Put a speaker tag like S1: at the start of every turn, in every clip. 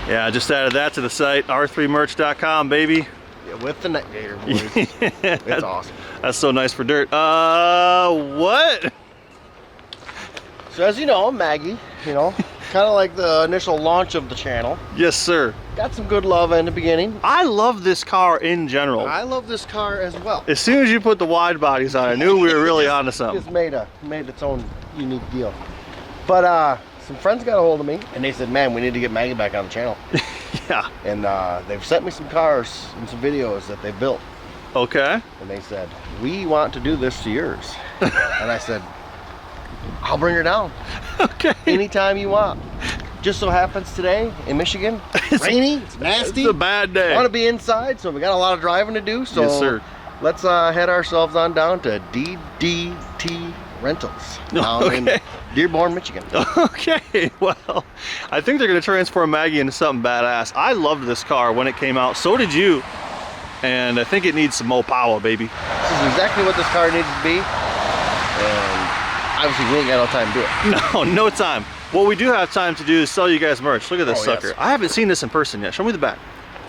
S1: Yeah, I just added that to the site, r3merch.com, baby.
S2: Yeah, with the neck gator, boys. It's awesome.
S1: That's so nice for dirt. What?
S2: So as you know, Maggie, kind of like the initial launch of the channel.
S1: Yes, sir.
S2: Got some good love in the beginning.
S1: I love this car in general.
S2: I love this car as well.
S1: As soon as you put the wide bodies on, I knew we were really onto something.
S2: Just made its own unique deal. But some friends got a hold of me and they said, man, we need to get Maggie back on the channel.
S1: Yeah.
S2: And they've sent me some cars and some videos that they built.
S1: Okay.
S2: And they said, we want to do this to yours. And I said, I'll bring her down.
S1: Okay.
S2: Anytime you want. Just so happens today in Michigan, it's rainy, it's nasty.
S1: It's a bad day.
S2: I want to be inside, so we got a lot of driving to do. So
S1: yes, sir.
S2: Let's head ourselves on down to DDT Rentals down in Dearborn, Michigan.
S1: Okay, well, I think they're going to transform Maggie into something badass. I loved this car when it came out. So did you. And I think it needs some more power, baby.
S2: This is exactly what this car needs to be. And obviously, we ain't got no time to do it.
S1: No, no time. What we do have time to do is sell you guys merch. Look at this sucker.
S2: Yes.
S1: I haven't seen this in person yet. Show me the back.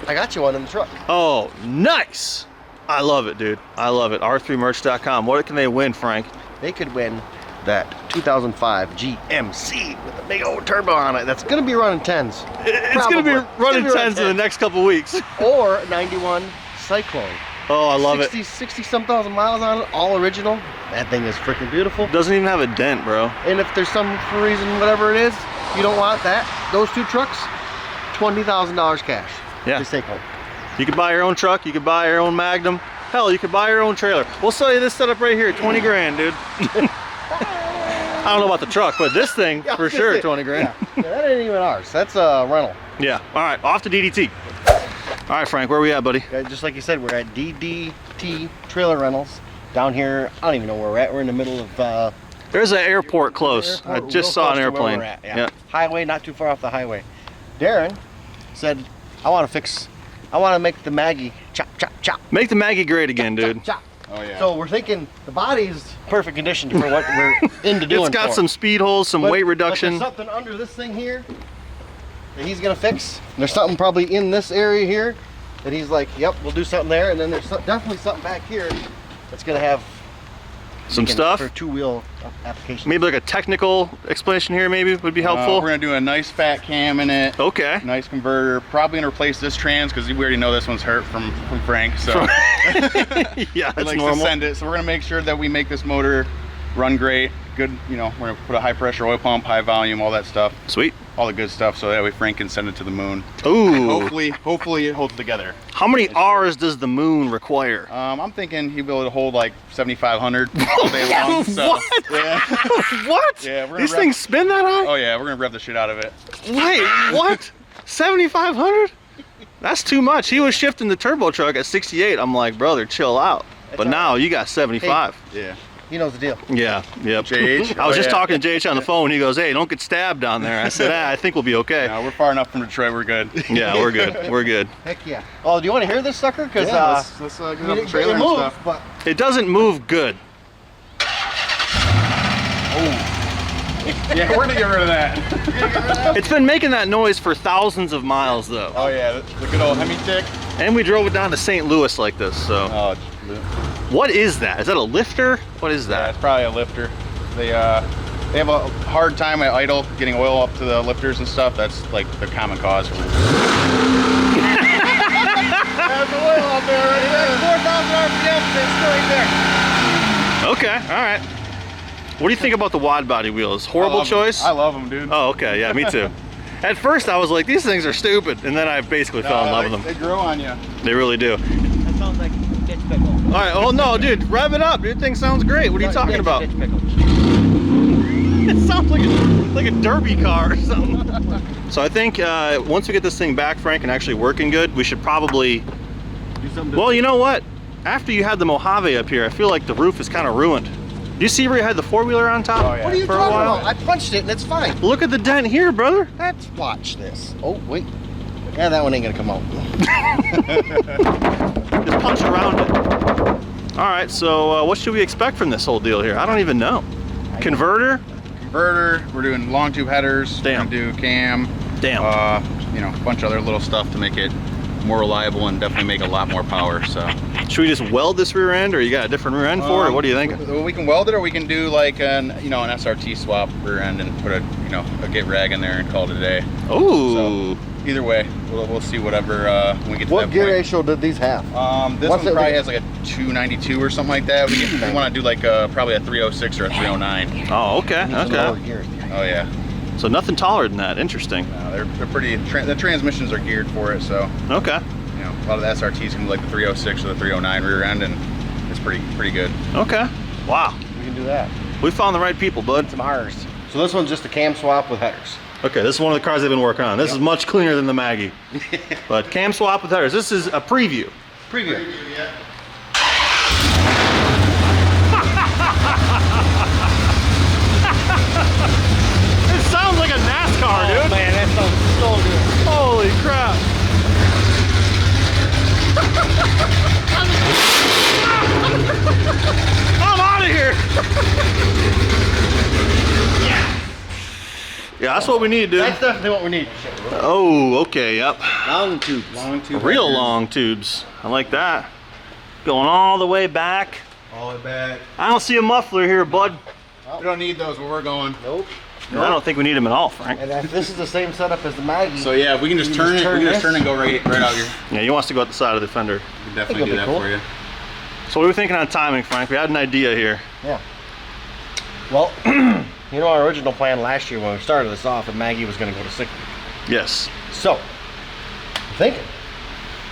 S2: I got you one in the truck.
S1: Oh, nice. I love it, dude. I love it. R3merch.com. What can they win, Frank?
S2: They could win that 2005 GMC with a big old turbo on it. That's going to be running 10s.
S1: It's going to be running 10s in the next couple weeks.
S2: Or 91 Cyclone.
S1: Oh, I love it.
S2: 60-some thousand miles on it, all original. That thing is freaking beautiful.
S1: Doesn't even have a dent, bro.
S2: And if there's some reason, whatever it is, you don't want that, those two trucks, $20,000 cash.
S1: Yeah.
S2: Just take home.
S1: You could buy your own truck, you could buy your own Magnum. Hell, you could buy your own trailer. We'll sell you this setup right here, 20 grand, dude. I don't know about the truck, but this thing, for sure, 20 grand.
S2: Yeah, that ain't even ours. That's a rental.
S1: Yeah, all right, off to DDT. All right, Frank, where are we at, buddy?
S2: Just like you said, we're at DDT Trailer Rentals. Down here, I don't even know where we're at. We're in the middle of...
S1: There's an airport close. I just saw an airplane.
S2: Yeah. Highway, not too far off the highway. Darren said, I want to make the Maggie chop, chop, chop.
S1: Make the Maggie great again, dude.
S2: Chop, chop.
S3: Oh, yeah.
S2: So we're thinking the body's perfect condition for what we're into doing.
S1: It's got some speed holes, some weight reduction.
S2: But there's something under this thing here that he's gonna fix. There's something probably in this area here that he's like, yep, we'll do something there. And then there's definitely something back here that's gonna have
S1: some stuff
S2: for two-wheel application.
S1: Maybe like a technical explanation here maybe would be helpful.
S3: We're gonna do a nice fat cam in it.
S1: Okay.
S3: Nice converter. Probably gonna replace this trans because we already know this one's hurt from Frank. So
S1: yeah,
S3: he likes to send it. So we're gonna make sure that we make this motor run great. Good, we're gonna put a high pressure oil pump, high volume, all that stuff.
S1: Sweet.
S3: All the good stuff, so that way Frank can send it to the moon.
S1: Ooh.
S3: And hopefully it holds together.
S1: How many R's does the moon require?
S3: I'm thinking he'll be able to hold like 7,500 all day long. So,
S1: what?
S3: Yeah.
S1: What?
S3: Yeah,
S1: These things spin that high?
S3: Oh yeah, we're gonna rev the shit out of it.
S1: Wait, what? 7,500? That's too much. He was shifting the turbo truck at 68. I'm like, brother, chill out. But now you got 75.
S3: Hey, yeah.
S2: He knows the deal.
S1: Yeah, yep.
S3: JH?
S1: I was just talking to JH on the phone. He goes, hey, don't get stabbed down there. I said, I think we'll be okay.
S3: No, we're far enough from Detroit, we're good.
S1: Yeah, we're good. We're good.
S2: Heck yeah. Oh, do you want to hear this sucker? Because
S3: let's get up the trailer and stuff.
S2: But
S1: It doesn't move good.
S3: Yeah, we're gonna get rid of that.
S1: It's been making that noise for thousands of miles, though.
S3: Oh yeah, the good old Hemi tick.
S1: And we drove it down to St. Louis like this, so.
S3: Oh,
S1: What is that? Is that a lifter? What is
S3: yeah,
S1: that?
S3: it's probably a lifter. They have a hard time at idle getting oil up to the lifters and stuff. That's like the common cause.
S2: there's oil out there right there. 4,000 RPM, it's still right there.
S1: Okay, all right. What do you think about the wide body wheels? Horrible choice?
S3: I love them, dude.
S1: Oh, okay, yeah, me too. At first I was like, these things are stupid, and then I basically fell in love with them.
S3: They grow on you.
S1: They really do.
S4: That sounds like ditch pickle.
S1: All right, oh no, dude, rev it up. Dude, thing sounds great. What are you talking about?
S4: Ditch pickle.
S1: It sounds like a derby car or something. So I think once we get this thing back, Frank, and actually working good, we should probably
S2: Do something
S1: well, you know what? After you had the Mojave up here, I feel like the roof is kind of ruined. Do you see where you had the four-wheeler on top?
S3: Oh, yeah.
S2: What are you
S1: for a
S2: talking
S1: while?
S2: about? I punched it and it's fine.
S1: Look at the dent here, brother.
S2: Let's watch this. Oh, wait. Yeah, that one ain't gonna come out.
S1: Just punch around it. All right, so what should we expect from this whole deal here? I don't even know. Converter?
S3: Converter. We're doing long tube headers.
S1: Damn.
S3: We're gonna do cam.
S1: Damn.
S3: you know, a bunch of other little stuff to make it more reliable and definitely make a lot more power. So
S1: should we just weld this rear end, or you got a different rear end for it, or what do you think?
S3: We can weld it, or we can do like an, you know, an SRT swap rear end and put a, you know, a gate rag in there and call it a day.
S1: Oh.
S3: So either way, we'll see whatever when we get to
S2: What
S3: that
S2: gear
S3: point.
S2: ratio did these have?
S3: This one probably has like a 292 or something like that. We want to do like probably a 306 or a 309.
S1: Oh, okay, okay.
S3: Oh yeah.
S1: So nothing taller than that. Interesting.
S3: They're pretty. The transmissions are geared for it, so.
S1: Okay.
S3: You know, a lot of the SRTs can do like the 306 or the 309 rear end, and it's pretty good.
S1: Okay. Wow.
S2: We can do that.
S1: We found the right people, bud.
S2: Some ours. So this one's just a cam swap with headers.
S1: Okay, this is one of the cars they've been working on. This is much cleaner than the Maggie. But cam swap with headers. This is a preview.
S2: Preview.
S3: Yeah.
S1: It sounds like a NASCAR, dude.
S2: Man, that sounds so good.
S1: Holy crap. I'm out of here. Yeah, that's what we need, dude.
S2: That's definitely what we need.
S1: Oh, okay, yep.
S2: Long tubes.
S3: Long tube.
S1: Real long tubes. I like that. Going all the way back.
S3: All it back.
S1: I don't see a muffler here, bud.
S3: We don't need those where we're going.
S2: Nope.
S1: I don't think we need them at all, Frank.
S2: And this is the same setup as the Maggie.
S3: So yeah, if we can just turn it. We can just turn and go right out here.
S1: Yeah, he wants to go at the side of the fender.
S3: We can definitely
S2: it'll
S3: do
S2: be
S3: that
S2: cool.
S3: for you.
S1: So what are we thinking on timing, Frank? We had an idea here.
S2: Yeah. Well, you know, our original plan last year when we started this off, that Maggie was going to go to sick leave.
S1: Yes.
S2: So, I'm thinking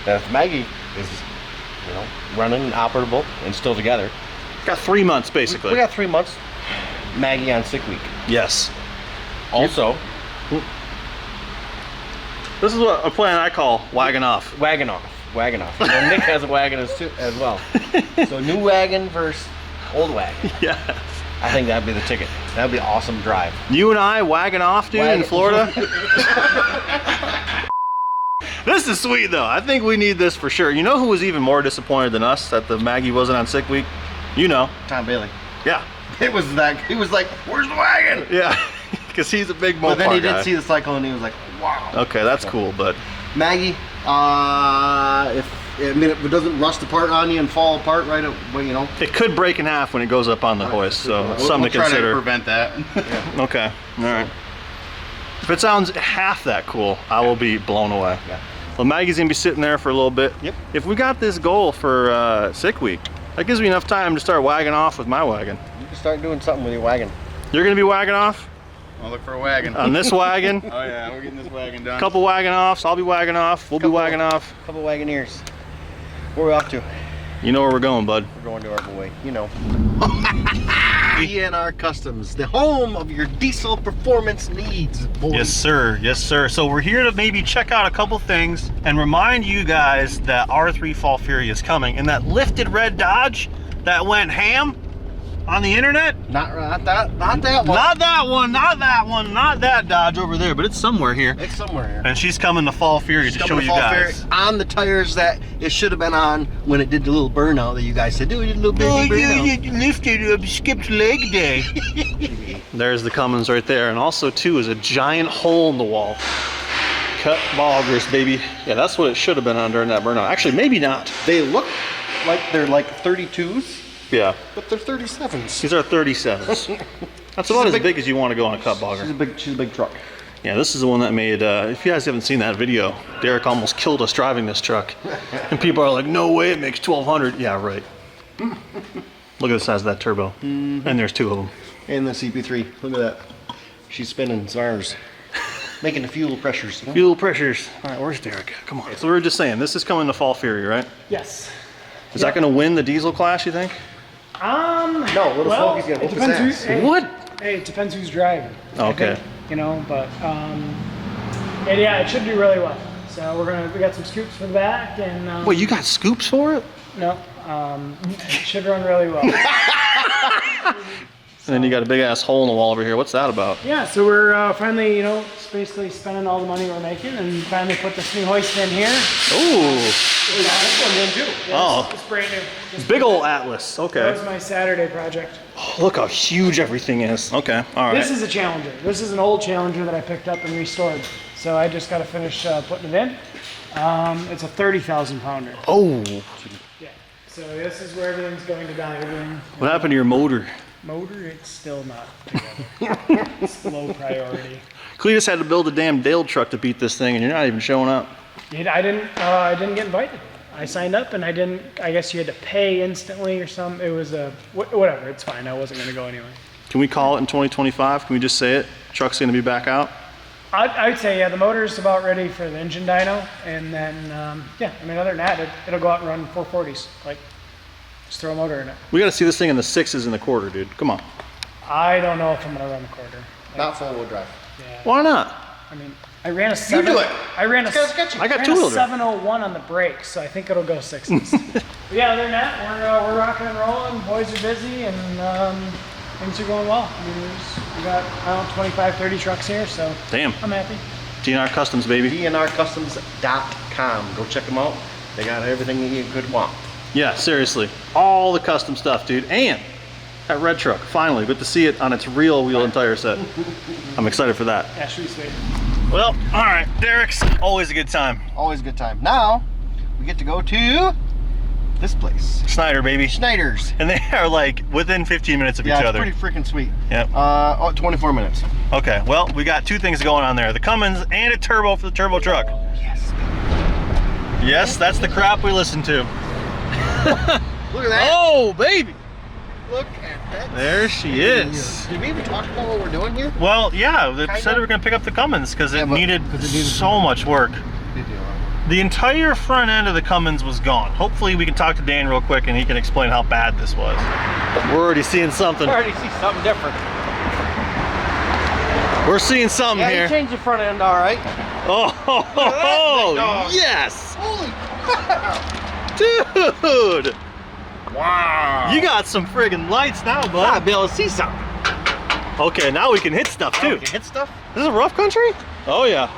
S2: that if Maggie is, you know, running and operable and still together,
S1: Got 3 months, basically.
S2: we got 3 months. Maggie on sick week.
S1: Yes.
S2: Also,
S1: This is what a plan I call wagon off.
S2: wagon off. Wagon off. And Nick has a wagon as well. So new wagon versus old wagon.
S1: Yes.
S2: I think that'd be the ticket. That'd be an awesome drive.
S1: You and I wagon off, dude, in
S2: Wagon-
S1: Florida. This is sweet, though. I think we need this for sure. You know who was even more disappointed than us that the Maggie wasn't on sick week? You know.
S2: Tom Bailey.
S1: Yeah.
S2: It was that. He was like, "Where's the wagon?"
S1: Yeah. Because he's a big Mopar
S2: But then he
S1: guy.
S2: did see the cycle and he was like, "Wow."
S1: Okay, that's cool, but
S2: Maggie, if it doesn't rust apart on you and fall apart right away, you know.
S1: it could break in half when it goes up on the hoist, so it's something
S3: We'll
S1: to
S3: try
S1: consider.
S3: to prevent that.
S1: Okay, all right. If it sounds half that cool, I will be blown away.
S2: Yeah.
S1: Well, Maggie's gonna be sitting there for a little bit.
S2: Yep.
S1: If we got this goal for sick week, that gives me enough time to start wagging off with my wagon.
S2: You can start doing something with your wagon.
S1: You're gonna be wagging off
S3: I'll look for a wagon.
S1: on this wagon.
S3: Oh yeah, we're getting this wagon done.
S1: Couple wagon offs. I'll be wagging off. We'll be wagging off.
S2: Couple wagoneers. Where are we off to?
S1: You know where we're going, bud.
S2: We're going to our boy. You know. DNR Customs, the home of your diesel performance needs, boys.
S1: Yes, sir. Yes, sir. So we're here to maybe check out a couple things and remind you guys that R3 Fall Fury is coming. And that lifted red Dodge that went ham on the internet.
S2: Not that one.
S1: Not that one. Not that one. Not that Dodge over there, but it's somewhere here.
S2: It's somewhere here.
S1: And she's coming to Fall Fury to show you guys.
S2: On the tires that it should have been on when it did the little burnout that you guys said, dude, we did a little baby burnout.
S1: Lifted, skipped leg day. There's the Cummins right there. And also, too, is a giant hole in the wall. Cut boggers, baby. Yeah, that's what it should have been on during that burnout. Actually, maybe not.
S2: They look like they're like 32s,
S1: Yeah.
S2: but they're 37s.
S1: These are 37s. That's about as big as you want to go on a cut bogger.
S2: She's a big truck.
S1: Yeah, this is the one that made, if you guys haven't seen that video, Derek almost killed us driving this truck. And people are like, no way, it makes 1,200. Yeah, right. Look at the size of that turbo. And there's two of them.
S2: And the CP3, look at that. She's spinning cars, making the fuel pressures. You know?
S1: Fuel pressures. All right, where's Derek? Come on. So we were just saying, this is coming to Fall Fury, right?
S5: Yes.
S1: Is that going to win the diesel class, you think?
S2: No, Little
S5: Well,
S2: Smokey's gonna
S5: it
S2: whoop his
S5: depends
S2: ass.
S5: who. Hey,
S1: What?
S5: Hey, it depends who's driving. I
S1: Okay.
S5: think, you know, but and yeah, it should do really well. So we got some scoops for the back, and
S1: Wait, you got scoops for it?
S5: no, it should run really well.
S1: And then you got a big ass hole in the wall over here. What's that about?
S5: Yeah, so we're finally, you know, basically spending all the money we're making, and finally put this new hoist in here.
S1: Ooh.
S5: Yeah,
S1: Oh.
S5: it's brand new. Just
S1: Big old Atlas.
S5: That
S1: Okay.
S5: was my Saturday project.
S1: Oh, look how huge everything is. Okay. All right.
S5: This is a Challenger. This is an old Challenger that I picked up and restored. So I just got to finish putting it in. It's a 30,000 pounder.
S1: Oh,
S5: Yeah. So this is where everything's going to die. Everything.
S1: what happened to your motor?
S5: Motor, it's still not together. It's low priority.
S1: Cletus had to build a damn Dale truck to beat this thing, and you're not even showing up.
S5: I didn't get invited. I signed up and I didn't. I guess you had to pay instantly or something. It was whatever. It's fine. I wasn't going to go anyway.
S1: Can we call it in 2025? Can we just say it? Truck's going to be back out?
S5: I'd say, yeah, the motor's about ready for the engine dyno. And then, yeah, I mean, other than that, it'll go out and run 440s. Like, just throw a motor in it.
S1: We got to see this thing in the 6s in the quarter, dude. Come on.
S5: I don't know if I'm going to run the quarter.
S2: Not full-wheel drive.
S5: Yeah.
S1: Why not?
S5: I mean, I ran a 7.
S2: do it.
S5: I ran a.
S2: It's kinda sketchy.
S1: I got
S5: ran a
S1: two-wheel drive.
S5: 701 on the brakes, so I think it'll go 6s. But yeah, other than that, we're rocking and rolling. Boys are busy, and things are going well. I mean, we got, I don't know, 25, 30 trucks here, so
S1: Damn.
S5: I'm happy.
S1: DNR Customs, baby.
S2: DNRcustoms.com. Go check them out. They got everything you could want.
S1: Yeah, seriously. All the custom stuff, dude. And that red truck, finally. Good to see it on its real wheel and tire set. I'm excited for that.
S5: Yeah, should be sweet.
S1: Well, all right. Derek's always a good time.
S2: Always a good time. Now, we get to go to this place.
S1: Snyder, baby.
S2: Schneider's.
S1: And they are like within 15 minutes of
S2: Yeah,
S1: each
S2: it's
S1: other.
S2: pretty freaking sweet.
S1: Yep.
S2: 24 minutes.
S1: Okay, well, we got two things going on there. The Cummins and a turbo for the turbo truck.
S2: Yes.
S1: Yes, that's the crap we listen to.
S2: Look at that.
S1: Oh, baby.
S2: Look at that.
S1: There she is.
S2: Did we even talk about what we're doing here?
S1: Well, yeah, they
S2: Kinda.
S1: said we were going to pick up the Cummins because
S2: Yeah,
S1: it
S2: but-
S1: needed
S2: 'cause it needed-
S1: so much work.
S2: Good deal.
S1: The entire front end of the Cummins was gone. Hopefully we can talk to Dan real quick and he can explain how bad this was. We're already seeing something.
S4: I already see something different.
S1: We're seeing something
S2: Yeah,
S1: here.
S2: you changed the front end, all right.
S1: Oh, yes.
S2: Holy
S1: Dude,
S2: wow.
S1: you got some friggin' lights now,
S2: I'll
S1: bud.
S2: be able to see something.
S1: Okay, now we can hit stuff
S2: Oh,
S1: too.
S2: we can hit stuff.
S1: This is a rough country? Oh yeah.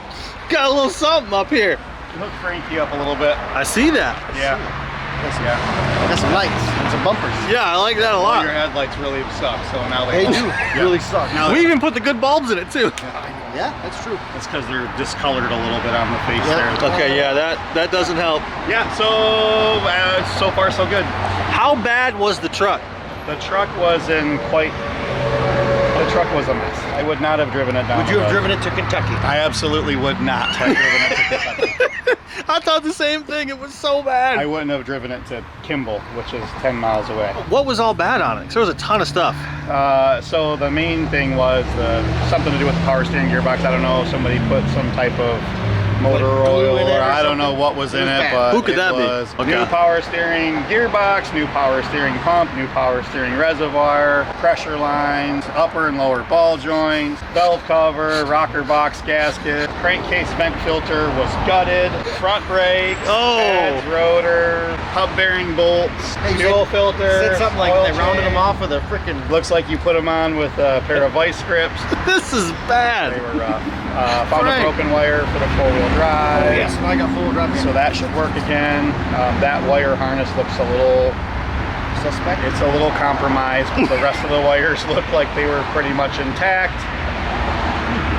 S1: Got a little something up here.
S3: Hook Frankie up a little bit.
S1: I see that.
S3: Yeah.
S2: Got some lights and some bumpers.
S1: Yeah, I like that a
S3: Well, your
S1: lot.
S3: headlights really suck, so now
S2: They
S3: they
S2: do really suck.
S3: Now
S1: We even put the good bulbs in it too.
S2: Yeah, that's true.
S3: It's because they're discolored a little bit on the face
S2: Yeah.
S3: there.
S1: Okay, yeah, that doesn't help.
S3: Yeah, so far so good.
S1: How bad was the truck?
S3: The truck was in quite. The truck was a mess. I would not have driven it down.
S2: Would you have driven it to Kentucky?
S3: I absolutely would not have driven it to Kentucky.
S1: I thought the same thing. It was so bad.
S3: I wouldn't have driven it to Kimball, which is 10 miles away.
S1: What was all bad on it? 'Cause there was a ton of stuff.
S3: So the main thing was something to do with the power steering gearbox. I don't know, somebody put some type of motor
S2: Like glue
S3: oil
S2: in it
S3: or
S2: or
S3: I don't know
S2: something?
S3: what was in
S2: It was
S3: it,
S2: bad.
S3: but
S1: Who could
S3: it
S1: that be?
S3: was
S1: Okay.
S3: new power steering gearbox, new power steering pump, new power steering reservoir, pressure lines, upper and lower ball joints, valve cover, rocker box gasket, crankcase vent filter was gutted, front brakes,
S1: Oh.
S3: pads, rotor, hub bearing bolts,
S2: Hey, you
S3: fuel
S2: said-
S3: filter,
S2: Said something like
S3: oil
S2: they rounded them
S3: change.
S2: off with a freaking.
S3: Looks like you put them on with a pair of vice grips.
S1: This is bad.
S3: They were rough. Found
S1: Frank.
S3: a broken wire for the four-wheel drive.
S2: Oh yes, I got full drive.
S3: So that should work again. That wire harness looks a little
S2: suspect.
S3: It's a little compromised, but the rest of the wires look like they were pretty much intact.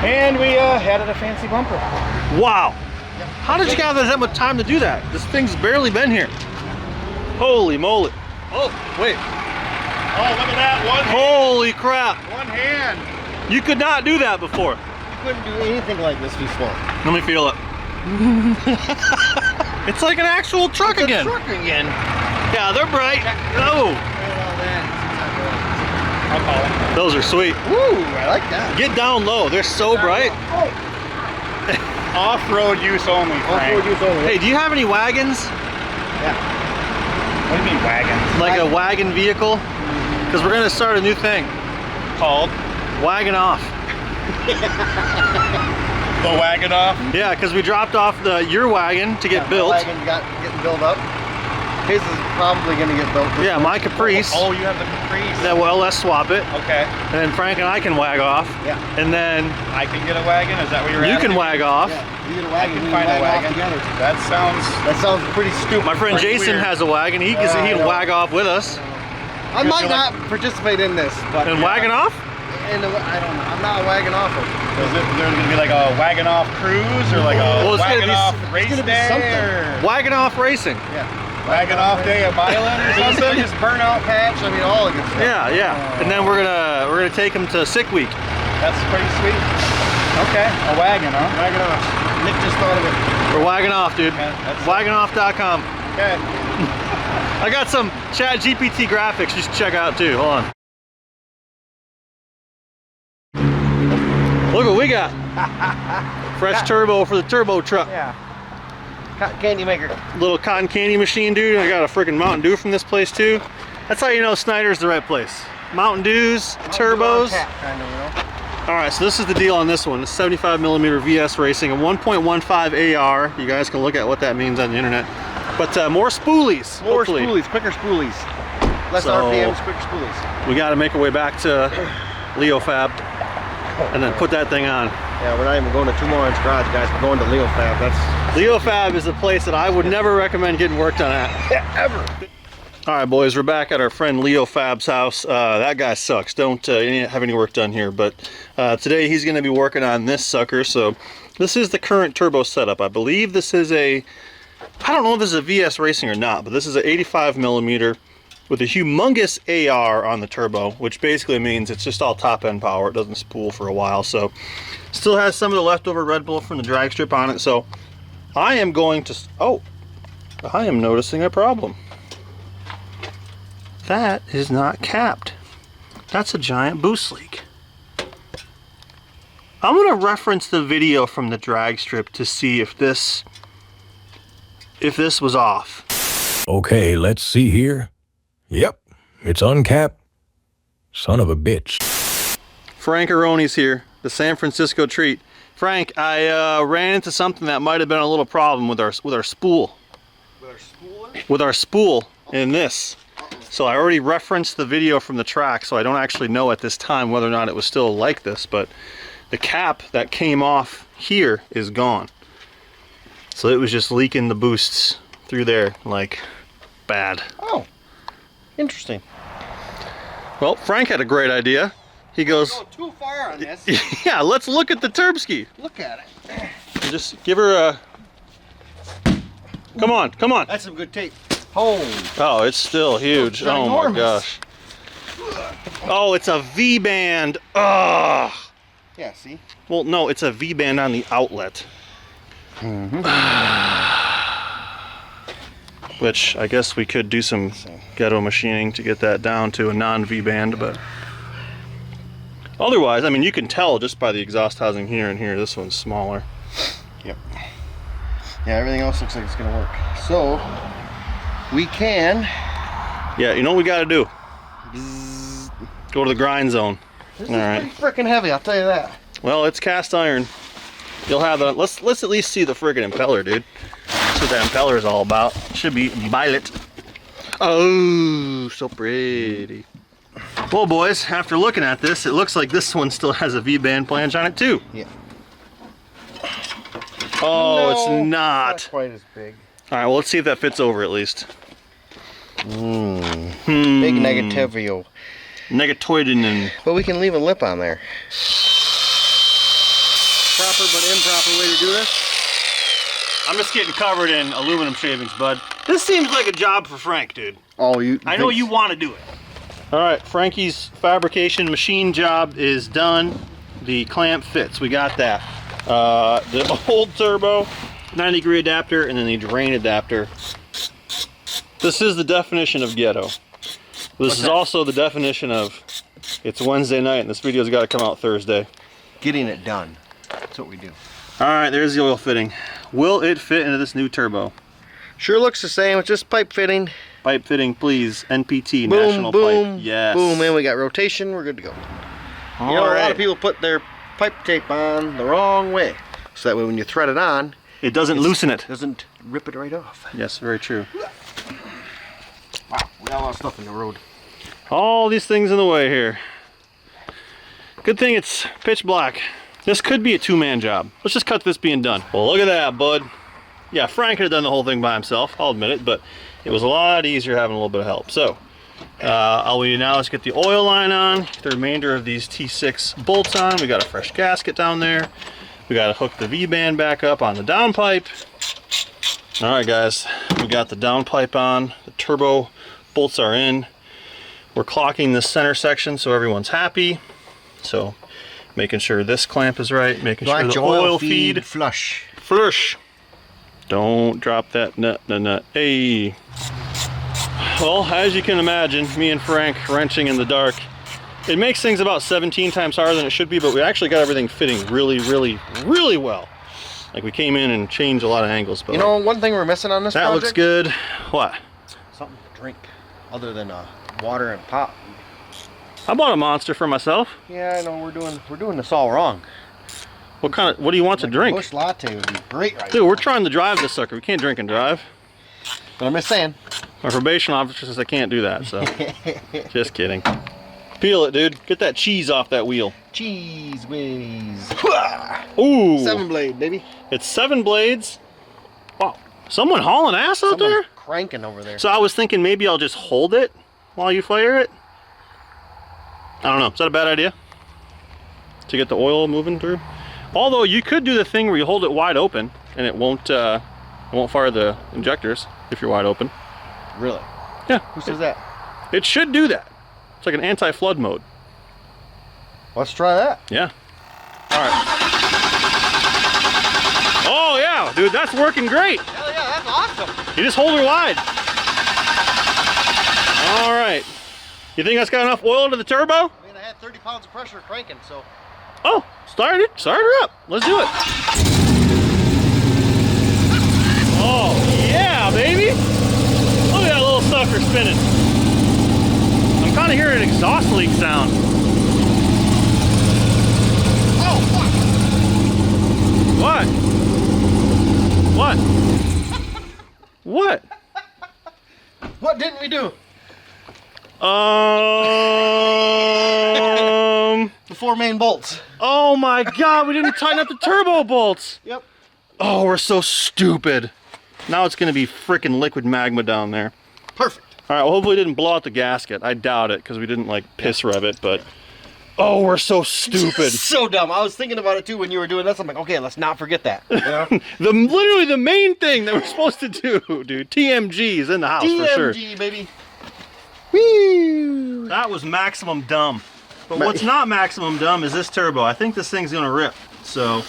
S3: And we added a fancy bumper.
S1: Wow. How did you guys have that much time to do that? This thing's barely been here. Holy moly. Oh, wait.
S3: Oh, look at that.
S1: Holy crap.
S3: One hand.
S1: You could not do that before.
S2: You couldn't do anything like this before.
S1: Let me feel it. It's like an actual truck again.
S2: Truck again.
S1: Yeah, they're bright. Oh,
S3: I'll call it.
S1: those are sweet.
S2: Woo, I like that.
S1: Get down low. They're so bright.
S3: Off-road use only, Frank.
S2: Off-road use only.
S1: Hey, do you have any wagons?
S2: Yeah.
S3: What do you mean wagons?
S1: Like a wagon vehicle? Because we're going to start a new thing
S3: Called
S1: Wagon Off.
S3: the wagon off.
S1: Yeah, because we dropped off your wagon to get built.
S2: Wagon getting built up. His is probably going to get built.
S1: Yeah, my Caprice.
S3: Oh, you have the Caprice.
S1: Then well, let's swap it.
S3: Okay.
S1: And then Frank and I can wag off.
S2: Yeah.
S1: And then
S3: I can get a wagon? Is that what you're
S1: you
S3: asking?
S1: can wag off.
S2: Yeah, you get a
S3: I
S2: wagon.
S3: can
S2: we
S3: find a
S2: wag off
S3: wagon.
S2: together.
S3: That
S2: Sounds pretty stupid.
S1: My friend
S3: Pretty
S1: Jason
S3: weird.
S1: has a wagon. He can
S2: I
S1: wag off with us.
S2: I might not participate in this, but
S1: And wagon off?
S2: I don't know. I'm not wagging off it.
S3: Is it there's gonna be like a wagon off cruise or like a
S1: Well, it's gonna
S3: wagon
S1: be-
S3: off
S2: it's
S3: race
S2: gonna be
S3: day
S2: something.
S3: or
S1: Wagon off racing.
S2: Yeah.
S3: wagon off day at Milan or something?
S2: Just burnout patch. I mean, all the good stuff.
S1: Yeah, yeah. And then we're gonna take him to sick week.
S3: That's pretty sweet. Okay, a wagon, huh?
S2: Wagging off. Nick just thought of it.
S1: We're wagging off, dude.
S3: Okay, that's-
S1: Wagonoff.com.
S3: Okay.
S1: I got some Chat GPT graphics you should check out too. Hold on. Look what we got. Fresh turbo for the turbo truck.
S2: Yeah. Cotton candy maker.
S1: Little cotton candy machine, dude. I got a freaking Mountain Dew from this place too. That's how you know Snyder's the right place. Mountain Dews, turbos.
S2: Kind of, you know.
S1: All right, so this is the deal on this one. It's 75mm VS Racing, a 1.15 AR. You guys can look at what that means on the internet. But more spoolies,
S2: More
S1: hopefully.
S2: spoolies, quicker spoolies. Less
S1: So-
S2: RPMs, quicker spoolies.
S1: We got to make our way back to Leo Fab and then put that thing on.
S2: Yeah, we're not even going to Two More Inch Garage, guys. We're going to Leo Fab. That's
S1: Leo Fab is a place that I would never recommend getting worked on at.
S2: ever.
S1: All right, boys, we're back at our friend Leo Fab's house. That guy sucks. Don't have any work done here, but today he's going to be working on this sucker. So this is the current turbo setup. I believe this is I don't know if this is a VS Racing or not, but this is an 85mm with a humongous AR on the turbo, which basically means it's just all top end power. It doesn't spool for a while. So still has some of the leftover Red Bull from the drag strip on it. So I am going to, I am noticing a problem. That is not capped. That's a giant boost leak. I'm gonna reference the video from the drag strip to see if this was off.
S6: Okay, let's see here. Yep, it's uncapped. Son of a bitch.
S1: Frank Aroni's here, the San Francisco treat. Frank, I ran into something that might have been a little problem with our spool.
S2: With our spooler?
S1: With our spool in this. So I already referenced the video from the track, so I don't actually know at this time whether or not it was still like this, but the cap that came off here is gone. So it was just leaking the boosts through there like bad.
S2: Oh, interesting.
S1: Well, Frank had a great idea. He goes,
S2: Going too far on this.
S1: yeah, let's look at the turbski.
S2: Look at it.
S1: Just give her a, come on, come on.
S2: That's some good tape. Holy.
S1: Oh, it's still huge.
S2: It's
S1: Oh my
S2: ginormous.
S1: gosh. Oh, it's a V-band. Ugh.
S2: Yeah, see?
S1: Well, no, it's a V-band on the outlet. Which I guess we could do some ghetto machining to get that down to a non-V-band, but otherwise, I mean, you can tell just by the exhaust housing here and here, this one's smaller.
S2: Yep. Yeah, everything else looks like it's gonna work. So, we can
S1: Yeah, you know what we gotta do? Go to the grind zone.
S2: This
S1: All
S2: is
S1: right.
S2: pretty freaking heavy, I'll tell you that.
S1: Well, it's cast iron. You'll have a, let's at least see the friggin' impeller, dude. That's what that impeller is all about. It should be violet. Oh, so pretty. Well, boys, after looking at this, it looks like this one still has a V-band flange on it too.
S2: Yeah.
S1: Oh,
S2: No,
S1: it's
S2: Not
S1: not.
S2: quite as big.
S1: All right, well, let's see if that fits over at least.
S2: Big negativio.
S1: Negatoidin and
S2: But we can leave a lip on there. Proper but improper way to do this.
S1: I'm just getting covered in aluminum shavings, bud. This seems like a job for Frank, dude.
S2: Oh, you.
S1: I know you want to do it. All right, Frankie's fabrication machine job is done. The clamp fits, we got that. The old turbo, 90-degree adapter, and then the drain adapter. This is the definition of ghetto. This is also the definition of it's Wednesday night and this video's got to come out Thursday.
S2: Getting it done. That's what we do.
S1: All right, there's the oil fitting. Will it fit into this new turbo?
S2: Sure looks the same. It's just pipe fitting.
S1: Pipe fitting, please. NPT,
S2: Boom,
S1: National
S2: boom,
S1: Pipe. Yes.
S2: boom, and we got rotation. We're good to go.
S1: All
S2: You know, a lot
S1: right.
S2: of people put their pipe tape on the wrong way, so that way when you thread it on,
S1: It doesn't loosen it.
S2: it doesn't rip it right off.
S1: Yes, very true.
S2: Wow, we got a lot of stuff in the road.
S1: All these things in the way here. Good thing it's pitch black. This could be a two-man job. Let's just cut this being done. Well, look at that, bud. Yeah, Frank could have done the whole thing by himself, I'll admit it, but it was a lot easier having a little bit of help. So, All we do now is get the oil line on, get the remainder of these T6 bolts on. We got a fresh gasket down there. We got to hook the V-band back up on the downpipe. All right, guys, we got the downpipe on. The turbo bolts are in. We're clocking this center section so everyone's happy. So making sure this clamp is right, making sure the oil feed
S2: flush.
S1: Don't drop that nut. Hey. Well, as you can imagine, me and Frank wrenching in the dark. It makes things about 17 times harder than it should be, but we actually got everything fitting really well. Like, we came in and changed a lot of angles. But
S2: you know, one thing we're missing on this
S1: that
S2: project?
S1: looks good. What?
S2: Something to drink, other than water and pop.
S1: I bought a Monster for myself.
S2: Yeah, I know we're doing this all wrong.
S1: What do you want to drink?
S2: Bush latte would be great right
S1: Dude,
S2: now.
S1: we're trying to drive this sucker. We can't drink and drive.
S2: But I'm just saying.
S1: My probation officer says I can't do that, so just kidding. Peel it, dude. Get that cheese off that wheel.
S2: Cheese whiz.
S1: Ooh.
S2: 7-blade, baby.
S1: It's 7 blades. Wow. Someone hauling ass out there?
S2: Cranking over there.
S1: So I was thinking maybe I'll just hold it while you fire it. I don't know. Is that a bad idea? To get the oil moving through? Although you could do the thing where you hold it wide open and it won't fire the injectors if you're wide open.
S2: Really?
S1: Yeah.
S2: Who says that?
S1: It should do that. It's like an anti-flood mode.
S2: Let's try that.
S1: Yeah. All right. Oh yeah, dude, that's working great.
S2: Hell yeah, that's awesome.
S1: You just hold her wide. All right. You think that's got enough oil to the turbo?
S2: I mean, I had 30 pounds of pressure cranking, so.
S1: Oh, start her up. Let's do it. Oh yeah, baby. Look at that little sucker spinning. I'm kind of hearing an exhaust leak sound.
S2: Oh, fuck.
S1: What? What?
S2: What didn't we do? The 4 main bolts.
S1: Oh my God, we didn't tighten up the turbo bolts.
S2: Yep.
S1: Oh, we're so stupid. Now it's gonna be freaking liquid magma down there.
S2: Perfect.
S1: All right, well, hopefully it didn't blow out the gasket. I doubt it, because we didn't like piss rev it, but oh, we're so stupid.
S2: So dumb. I was thinking about it too when you were doing this. I'm like, okay, let's not forget that. You know?
S1: Literally the main thing that we're supposed to do, dude. TMG is in the house for sure.
S2: TMG, baby.
S1: Woo! That was maximum dumb. But what's not maximum dumb is this turbo. I think this thing's gonna rip. So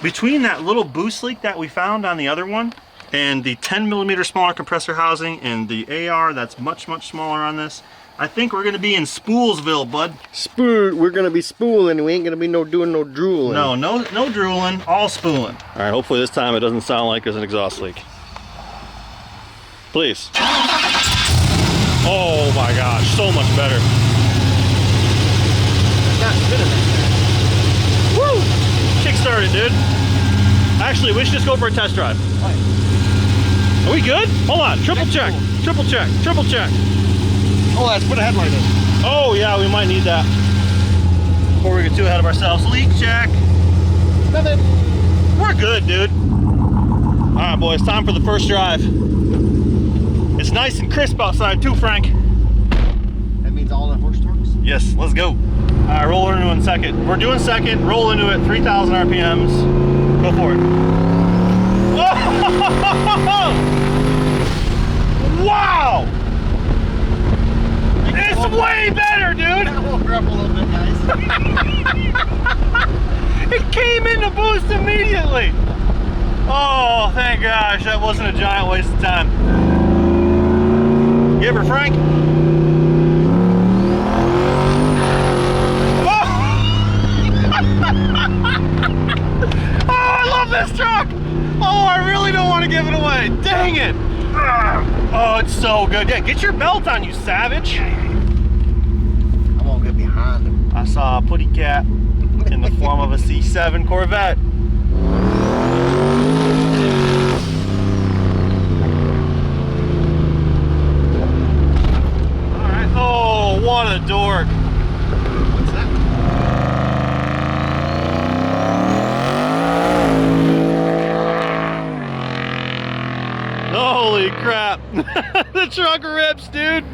S1: between that little boost leak that we found on the other one and the 10mm smaller compressor housing and the AR that's much smaller on this, I think we're gonna be in Spoolsville, bud.
S2: We're gonna be spooling. We ain't gonna be doing no drooling.
S1: No drooling, all spooling. All right, hopefully this time it doesn't sound like there's an exhaust leak. Please. Oh my gosh, so much better.
S2: Not spinning.
S1: Woo! Kickstart it, dude. Actually, we should just go for a test drive. Are we good? Hold on, triple check.
S2: Oh, let's put a headlight in.
S1: Oh yeah, we might need that. Before we get too ahead of ourselves. Leak check.
S2: Nothing.
S1: We're good, dude. All right, boys, time for the first drive. It's nice and crisp outside too, Frank.
S2: That means all the horse torques?
S1: Yes, let's go. All right, roll into it in second. We're doing second, roll into it, 3,000 RPMs. Go for it. Wow! It's way better, dude!
S2: We'll grab a little bit, guys.
S1: It came in the boost immediately! Oh, thank gosh, that wasn't a giant waste of time. Give her, Frank. Oh, I love this truck! Oh, I really don't want to give it away. Dang it! Oh, it's so good. Yeah, get your belt on, you savage.
S2: I won't get behind him.
S1: I saw a putty cat in the form of a C7 Corvette. All right. Oh, what a dork.
S2: What's that?
S1: Holy crap. The truck rips, dude.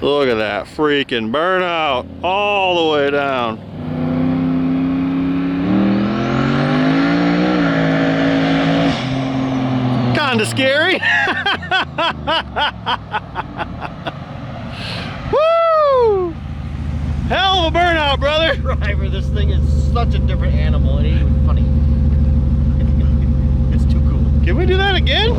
S1: Look at that freaking burnout all the way down. Kinda scary. Woo! Hell of a burnout, brother.
S2: Driver, this thing is such a different animal. It ain't even funny. It's too cool.
S1: Can we do that again?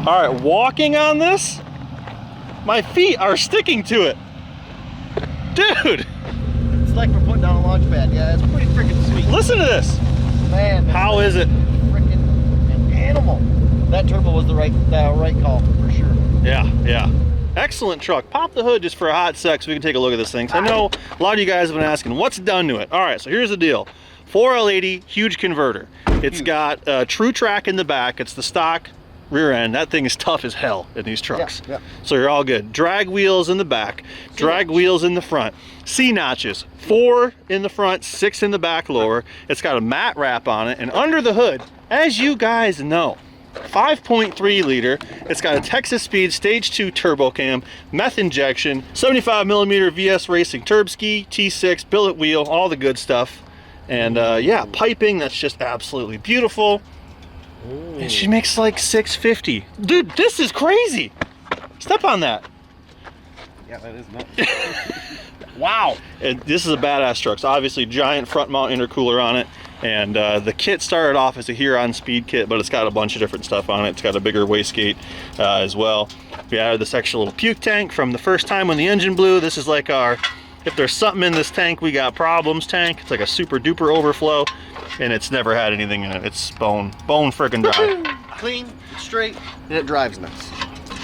S1: All right, walking on this, my feet are sticking to it. Dude,
S2: It's like we're putting down a launch pad. Yeah, it's pretty freaking sweet.
S1: listen to this.
S2: Man,
S1: How is it?
S2: freaking an animal. That turbo was the right call for sure.
S1: Yeah, yeah. Excellent truck. Pop the hood just for a hot sec so we can take a look at this thing. So I know a lot of you guys have been asking, what's done to it? All right, so here's the deal. 4L80, huge converter. It's got true track in the back. It's the stock rear end. That thing is tough as hell in these trucks.
S2: Yeah.
S1: So you're all good. Drag wheels in the back, drag wheels in the front. C-notches, 4 in the front, 6 in the back lower. It's got a mat wrap on it, and under the hood, as you guys know, 5.3 liter. It's got a Texas Speed Stage 2 turbo cam, meth injection, 75mm VS Racing turb ski, T6, billet wheel, all the good stuff. And yeah, piping that's just absolutely beautiful. And she makes like 650. Dude, this is crazy. Step on that.
S2: Yeah, that is nuts. Wow.
S1: And this is a badass truck. So obviously giant front mount intercooler on it. And the kit started off as a Huron speed kit, but it's got a bunch of different stuff on it. It's got a bigger wastegate as well. We added this extra little puke tank from the first time when the engine blew. This is like our, if there's something in this tank, we got problems tank. It's like a super duper overflow, and it's never had anything in it. It's bone freaking dry.
S2: Clean, it's straight, and it drives nice.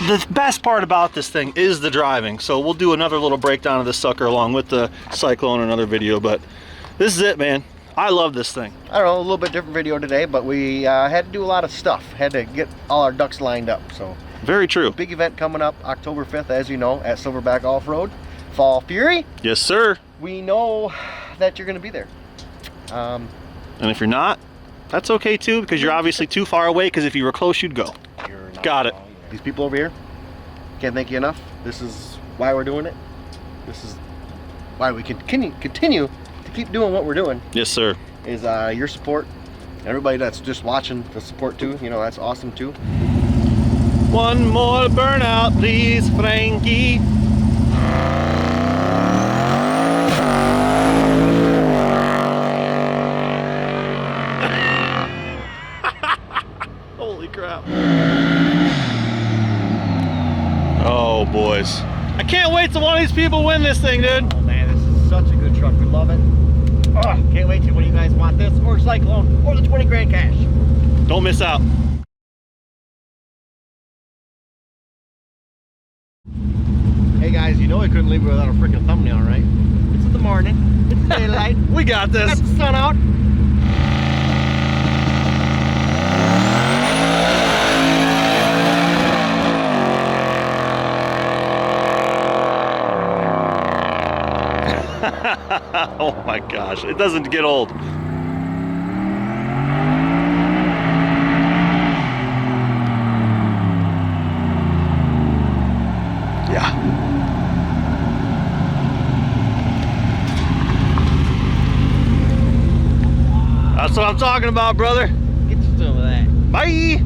S1: The best part about this thing is the driving. So we'll do another little breakdown of this sucker along with the Cyclone in another video, but this is it, man. I love this thing.
S2: I don't know, a little bit different video today, but we had to do a lot of stuff. Had to get all our ducks lined up. So
S1: Very true.
S2: big event coming up October 5th, as you know, at Silverback Off-Road. Fall Fury.
S1: Yes, sir.
S2: We know that you're going to be there.
S1: And if you're not, that's okay too, because you're obviously too far away, because if you were close, you'd go.
S2: You're not
S1: Got it.
S2: These people over here, can't thank you enough. This is why we're doing it. This is why we continue to keep doing what we're doing.
S1: Yes, sir.
S2: Is your support. Everybody that's just watching the support too, you know, that's awesome too.
S1: One more burnout, please, Frankie. Holy crap. Oh, boys. I can't wait till one of these people win this thing, dude.
S2: Oh man, this is such a good truck. We love it. Oh, can't wait till when you guys want this or Cyclone or the 20 grand cash.
S1: Don't miss out.
S2: Hey guys, you know I couldn't leave it without a freaking thumbnail, right? It's in the morning. It's daylight.
S1: We got this.
S2: Got the sun out.
S1: Oh my gosh, it doesn't get old. Yeah. That's what I'm talking about, brother.
S2: Get you some of that.
S1: Bye.